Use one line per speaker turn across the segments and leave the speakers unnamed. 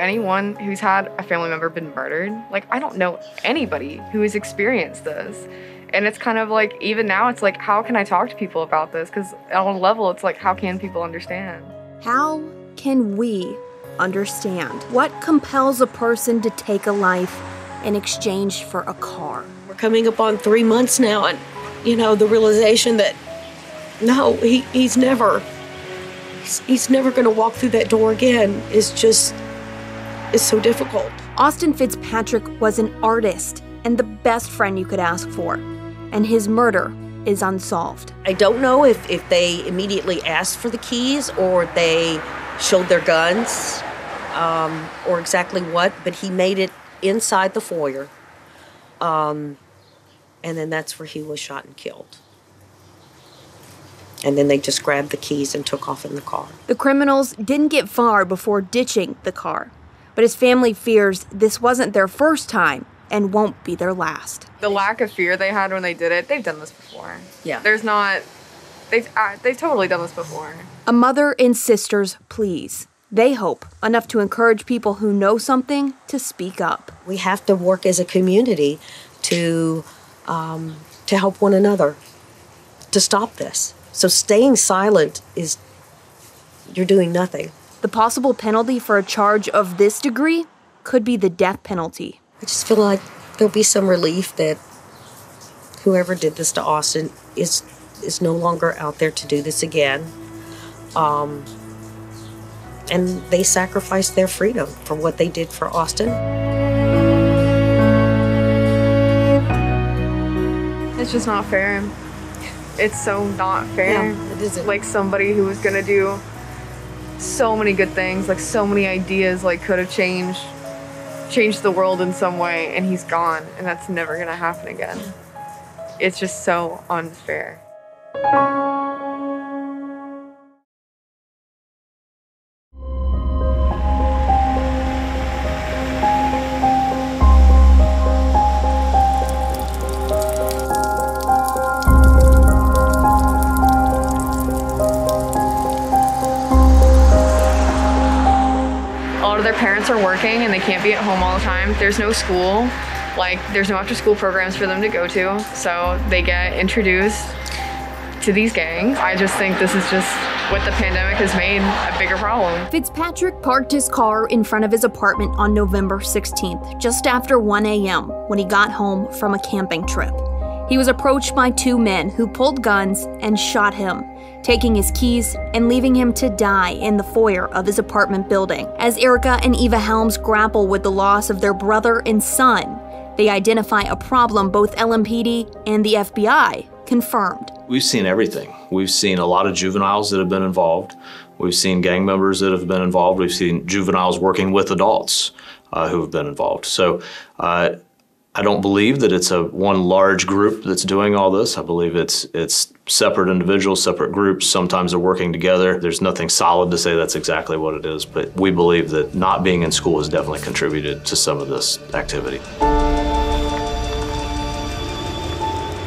anyone who's had a family member been murdered. Like, I don't know anybody who has experienced this. And it's kind of like, even now, it's like, how can I talk to people about this? Because on a level, it's like, how can people understand?
How can we understand? What compels a person to take a life in exchange for a car?
We're coming up on 3 months now, and, you know, the realization that, no, he's never going to walk through that door again is so difficult.
Austin Fitzpatrick was an artist and the best friend you could ask for, and his murder is unsolved.
I don't know if they immediately asked for the keys or they showed their guns or exactly what, but he made it inside the foyer, and then that's where he was shot and killed. And then they just grabbed the keys and took off in the car.
The criminals didn't get far before ditching the car, but his family fears this wasn't their first time and won't be their last.
The lack of fear they had when they did it, they've done this before.
Yeah.
They've totally done this before.
A mother and sisters please. They hope enough to encourage people who know something to speak up.
We have to work as a community to help one another to stop this. So staying silent you're doing nothing.
The possible penalty for a charge of this degree could be the death penalty.
I just feel like there'll be some relief that whoever did this to Austin is no longer out there to do this again. And they sacrificed their freedom for what they did for Austin.
It's just not fair. It's so not fair.
Yeah, it isn't.
Like, somebody who was gonna do so many good things, like so many ideas, like could have changed the world in some way, and he's gone, and that's never gonna happen again. It's just so unfair. Their parents are working and they can't be at home all the time. There's no school, like there's no after school programs for them to go to, so they get introduced to these gangs. I just think this is just what the pandemic has made a bigger problem.
Fitzpatrick parked his car in front of his apartment on November 16th, just after 1 a.m. when he got home from a camping trip. He was approached by two men who pulled guns and shot him, taking his keys and leaving him to die in the foyer of his apartment building. As Erica and Eva Helms grapple with the loss of their brother and son, they identify a problem both LMPD and the FBI confirmed.
We've seen everything. We've seen a lot of juveniles that have been involved. We've seen gang members that have been involved. We've seen juveniles working with adults who have been involved. So I don't believe that it's one large group that's doing all this. I believe it's separate individuals, separate groups. Sometimes they're working together. There's nothing solid to say that's exactly what it is, but we believe that not being in school has definitely contributed to some of this activity.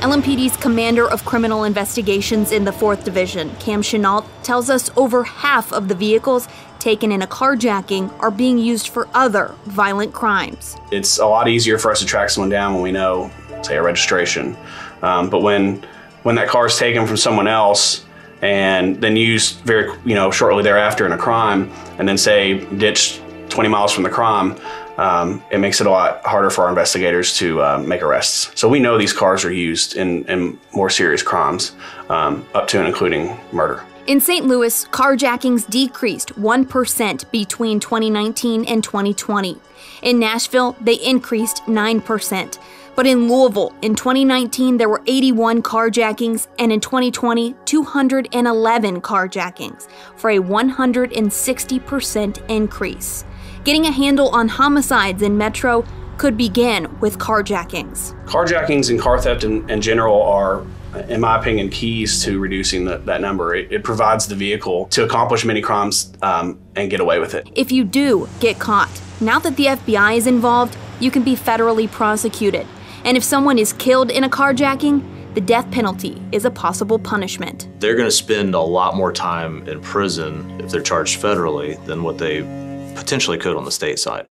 LMPD's Commander of Criminal Investigations in the 4th Division, Cam Chenault, tells us over half of the vehicles taken in a carjacking are being used for other violent crimes.
It's a lot easier for us to track someone down when we know, say, a registration. But when that car is taken from someone else and then used shortly thereafter in a crime, and then say ditched 20 miles from the crime, it makes it a lot harder for our investigators to make arrests. So we know these cars are used in more serious crimes, up to and including murder.
In St. Louis, carjackings decreased 1% between 2019 and 2020. In Nashville, they increased 9%. But in Louisville, in 2019, there were 81 carjackings, and in 2020, 211 carjackings, for a 160% increase. Getting a handle on homicides in Metro could begin with carjackings.
Carjackings and car theft in general are, in my opinion, keys to reducing that number. It provides the vehicle to accomplish many crimes and get away with it.
If you do get caught, now that the FBI is involved, you can be federally prosecuted. And if someone is killed in a carjacking, the death penalty is a possible punishment.
They're going to spend a lot more time in prison if they're charged federally than what they potentially could on the state side.